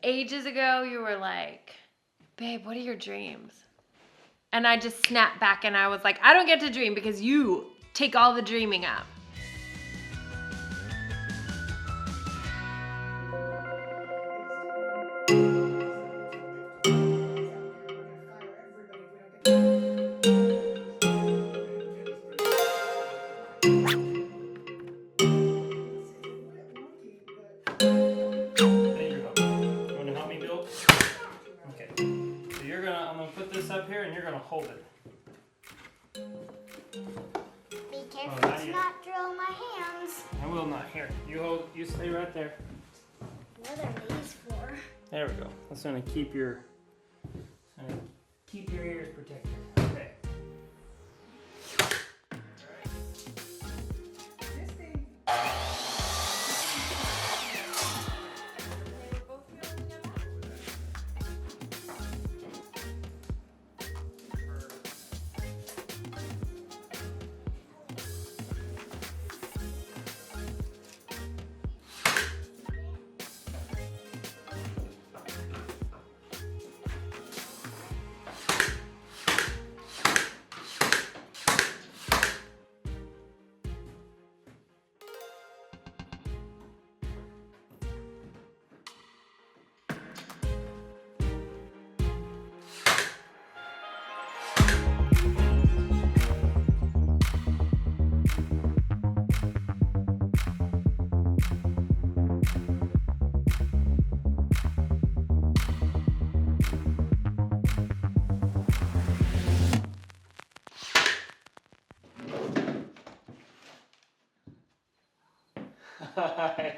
Ages ago, you were like, babe, what are your dreams? And I just snapped back and I was like, I don't get to dream because you take all the dreaming up. Up here and you're gonna hold it. Be careful to not drill my hands. I will not. Here, you stay right there. What are these for? There we go. That's gonna keep your ears protected. Okay. Hi.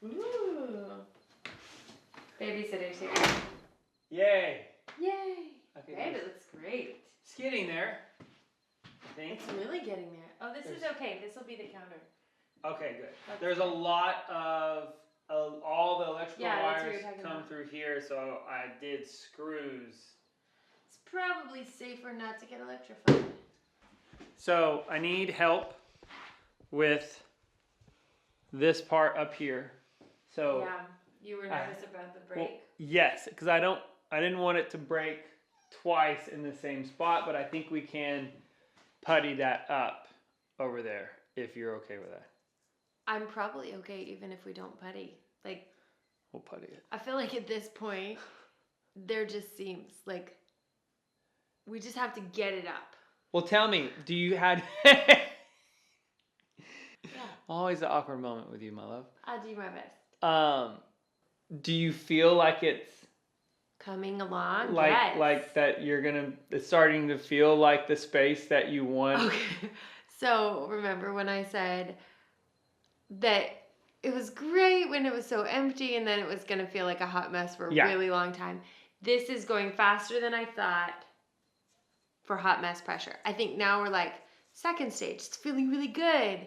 Ooh. Babysitter's here. Yay. Yay. Okay, Babe, it looks great. it's getting there. I think. It's really getting there. Oh, this is okay. This will be the counter. Okay, good. There's a lot of all the electrical wires come through here, so I did screws. It's probably safer not to get electrified. So I need help with this part up here. So yeah, you were nervous about the break. Well, yes, because I didn't want it to break twice in the same spot, but I think we can putty that up over there if you're okay with that. I'm probably okay even if we don't putty. Like, we'll putty it. I feel like at this point, there just seems like we just have to get it up. Well, tell me, do you had always an awkward moment with you, my love. I'll do my best. Do you feel like it's coming along? Like like that it's starting to feel like the space that you want? Okay. So remember when I said that it was great when it was so empty and then it was going to feel like a hot mess for a really long time. This is going faster than I thought for hot mess pressure. I think now we're like second stage. It's feeling really good.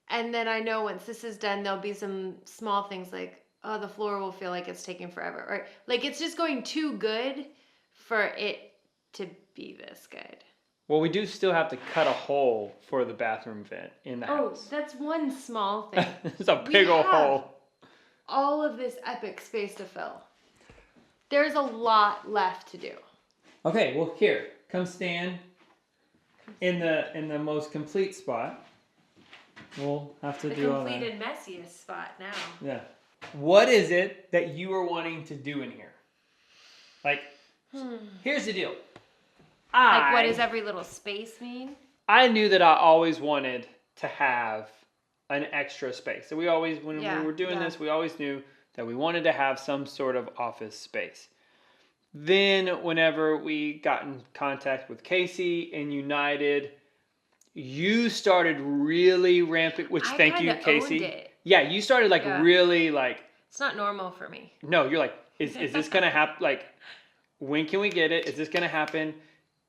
And then I know once this is done, there'll be some small things like, oh, the floor will feel like it's taking forever. Or like it's just going too good for it to be this good. Well, we do still have to cut a hole for the bathroom vent in the house. Oh, that's one small thing. It's a big old hole. All of this epic space to fill. There's a lot left to do. Okay, well here, come stand in the most complete spot. We'll have to do all that. The completed messiest spot now. Yeah. What is it that you are wanting to do in here? Like, here's the deal. Like, what does every little space mean? I knew that I always wanted to have an extra space. So we always, when we were doing this, we always knew that we wanted to have some sort of office space. Then whenever we got in contact with Casey and United, you started really ramping, which thank you, Casey. Owned it. Yeah, you started like really like. It's not normal for me. No, you're like, is this gonna happen? Like, when can we get it? Is this gonna happen?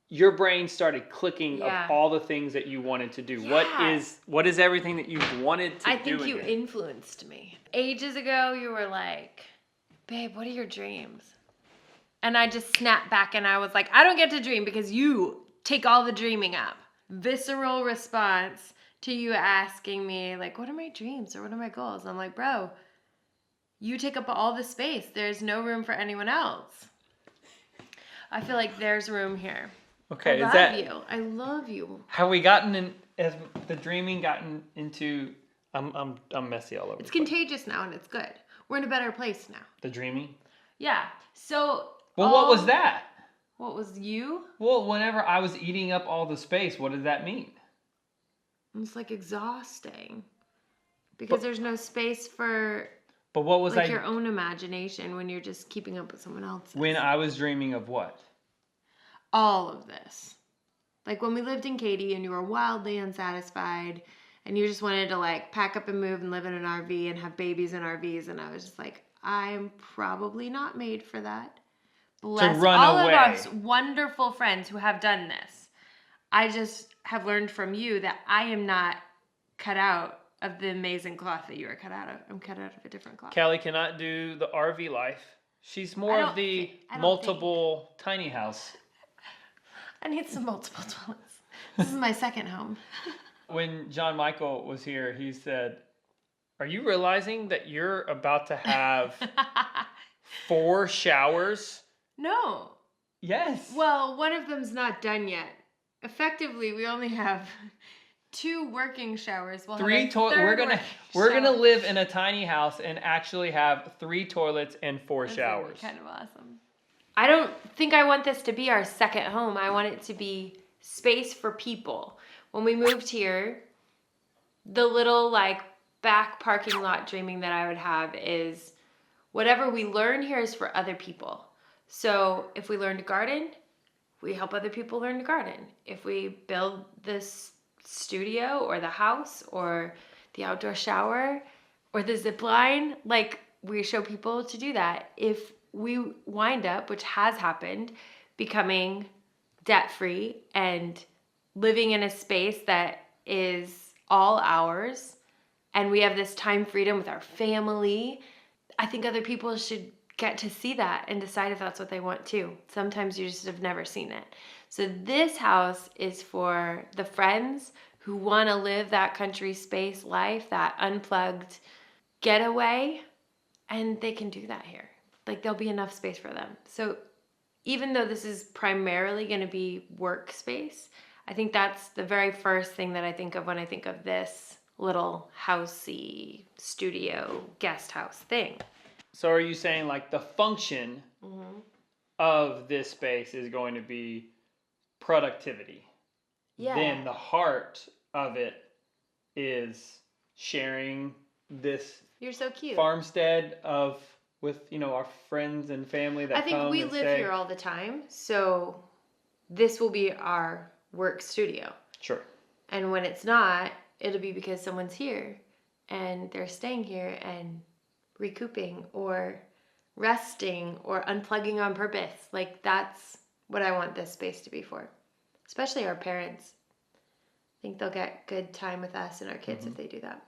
Your brain started clicking of all the things that you wanted to do. Yeah. What is everything that you wanted to do? I think you influenced me. Ages ago, you were like, babe, what are your dreams? And I just snapped back and I was like, I don't get to dream because you take all the dreaming up. Visceral response to you asking me, like, what are my dreams or what are my goals? I'm like, bro, You take up all the space. There's no room for anyone else. I feel like there's room here. Okay, I love you. Have we gotten in? Has the dreaming gotten into? I'm messy all over. It's contagious now, and it's good. We're in a better place now. The dreaming. Yeah. So. Well, what was that? What was you? Well, whenever I was eating up all the space, what did that mean? It's like exhausting because there's no space for. But what was your own imagination when you're just keeping up with someone else's? When I was dreaming of what? All of this. Like when we lived in Katy and you were wildly unsatisfied and you just wanted to like pack up and move and live in an RV and have babies in RVs, and I was just like, I'm probably not made for that. Bless all of us wonderful friends who have done this. I just have learned from you that I am not cut out of the amazing cloth that you are cut out of. I'm cut out of a different cloth. Kelly cannot do the RV life. She's more of the multiple tiny house. I need some multiple toilets. This is my second home. When John Michael was here, he said, "Are you realizing that you're about to have 4 showers?" No. Yes. Well, one of them's not done yet. Effectively, we only have 2 working showers. We'll 3 toilets. We're gonna live in a tiny house and actually have 3 toilets and 4 showers. Kind of awesome. I don't think I want this to be our second home. I want it to be space for people. When we moved here, the little like back parking lot dreaming that I would have is whatever we learn here is for other people. So if we learn to garden, we help other people learn to garden. If we build this studio or the house or the outdoor shower or the zip line, like we show people to do that. If we wind up, which has happened, becoming debt-free and living in a space that is all ours, and we have this time freedom with our family, I think other people should get to see that and decide if that's what they want too. Sometimes you just have never seen it. So this house is for the friends who want to live that country space life, that unplugged getaway, and they can do that here. Like there'll be enough space for them. So even though this is primarily going to be workspace, I think that's the very first thing that I think of when I think of this little housey studio guest house thing. So are you saying like the function of this space is going to be productivity? Yeah. Then the heart of it is sharing this You're so cute. farmstead with our friends and family that I think we live here all the time, so this will be our work studio. Sure. And when it's not, it'll be because someone's here and they're staying here and recouping or resting or unplugging on purpose. Like that's what I want this space to be for. Especially our parents. I think they'll get good time with us and our kids if they do that.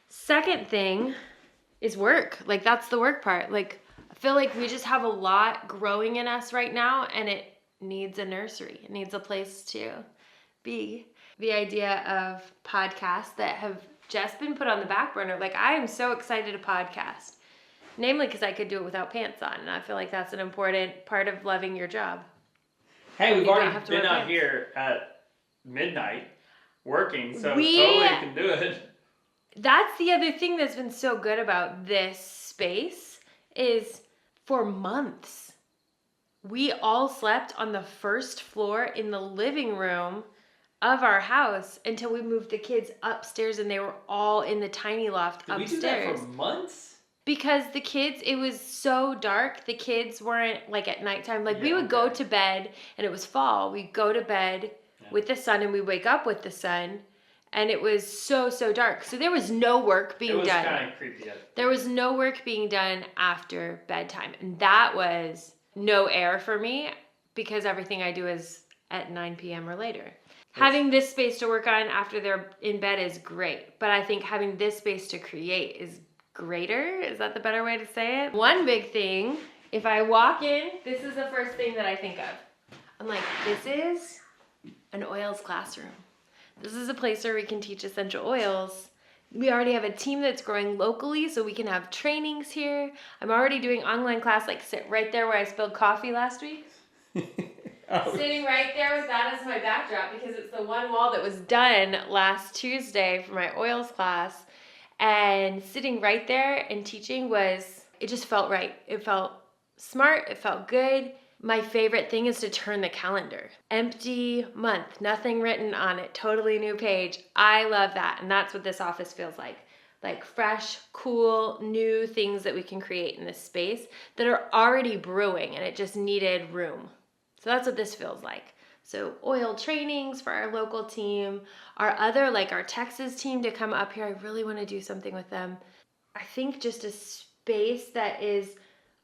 Second thing is work. Like that's the work part. Like I feel like we just have a lot growing in us right now and it needs a nursery. It needs a place to be. The idea of podcasts that have just been put on the back burner. Like I am so excited to podcast. Namely because I could do it without pants on. And I feel like that's an important part of loving your job. Hey, we've already been out here at midnight working, so totally can do it. That's the other thing that's been so good about this space is for months, we all slept on the first floor in the living room of our house until we moved the kids upstairs and they were all in the tiny loft upstairs. Did we do that for months? Because the kids, it was so dark. The kids weren't like at nighttime. Like we would go to bed and it was fall. We'd go to bed with the sun and we'd wake up with the sun. And it was so dark. So there was no work being done. It was kind of creepy. There was no work being done after bedtime. And that was no air for me because everything I do is at 9 p.m. or later. Yes. Having this space to work on after they're in bed is great. But I think having this space to create is greater. Is that the better way to say it? One big thing, if I walk in, this is the first thing that I think of. I'm like, this is an oils classroom. This is a place where we can teach essential oils We already have a team that's growing locally, so we can have trainings here. I'm already doing online class, like sit right there where I spilled coffee last week. Sitting right there with that as my backdrop because it's the one wall that was done last Tuesday for my oils class. And sitting right there and teaching it just felt right. It felt smart. It felt good. My favorite thing is to turn the calendar. Empty month, nothing written on it, totally new page. I love that. And that's what this office feels like. Like fresh, cool, new things that we can create in this space that are already brewing and it just needed room. So that's what this feels like. So oil trainings for our local team, our Texas team to come up here. I really want to do something with them. I think just a space that is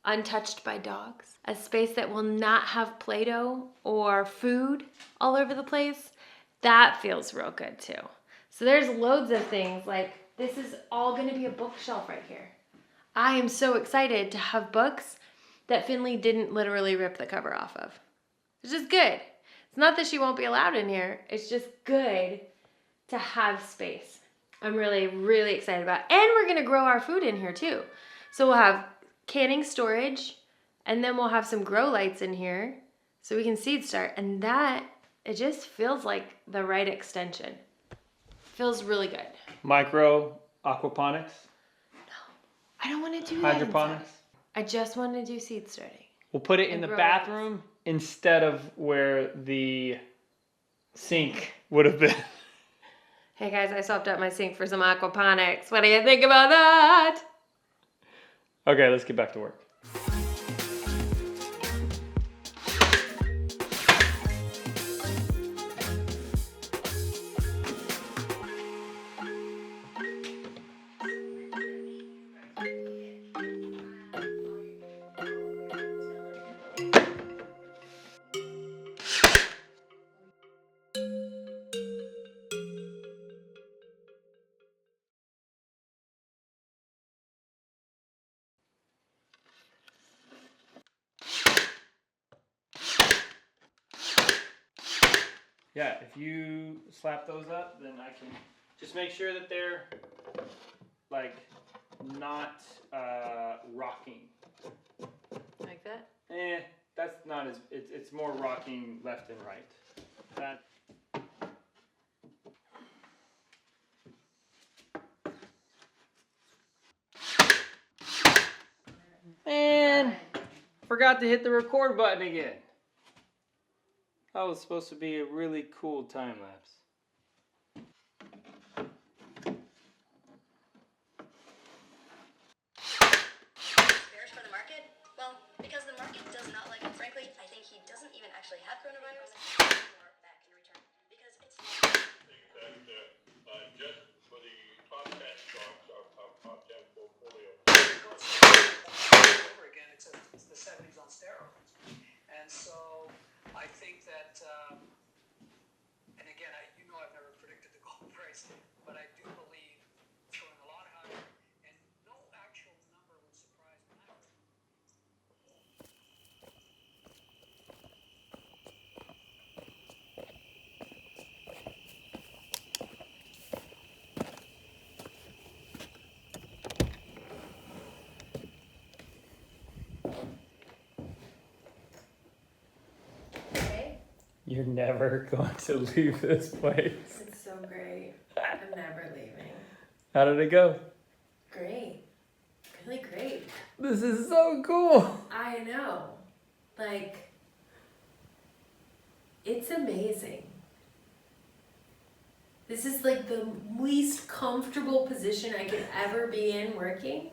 untouched by dogs, a space that will not have Play-Doh or food all over the place. That feels real good too. So there's loads of things. Like this is all going to be a bookshelf right here. I am so excited to have books that Finley didn't literally rip the cover off of. It's just good. It's not that she won't be allowed in here. It's just good to have space. I'm really, really excited about it. And we're going to grow our food in here too. So we'll have canning storage, and then we'll have some grow lights in here so we can seed start. And it just feels like the right extension. Feels really good. Micro aquaponics? No, I don't want to do that. Hydroponics? I just want to do seed starting. We'll put it in the bathroom instead of where the sink would have been. Hey guys, I swapped out my sink for some aquaponics. What do you think about that? Okay, let's get back to work. Yeah, if you slap those up, then I can just make sure that they're like not rocking. Like that? That's not as it's more rocking left and right. That. And forgot to hit the record button again. That was supposed to be a really cool time lapse. Bearish for the market? Well, because the market does not like him. Frankly, I think he doesn't even actually have coronavirus. More back in return because it's not. And just for the top 10 stocks, our top 10 portfolio. Over again, it's the 70s on steroids. And so I think that, and again, I've never predicted the gold price, but I do believe it's going a lot higher, and no actual number would surprise me. You're never going to leave this place. It's so great. I'm never leaving. How did it go? Great. Really great. This is so cool. I know. Like, it's amazing. This is like the least comfortable position I could ever be in working.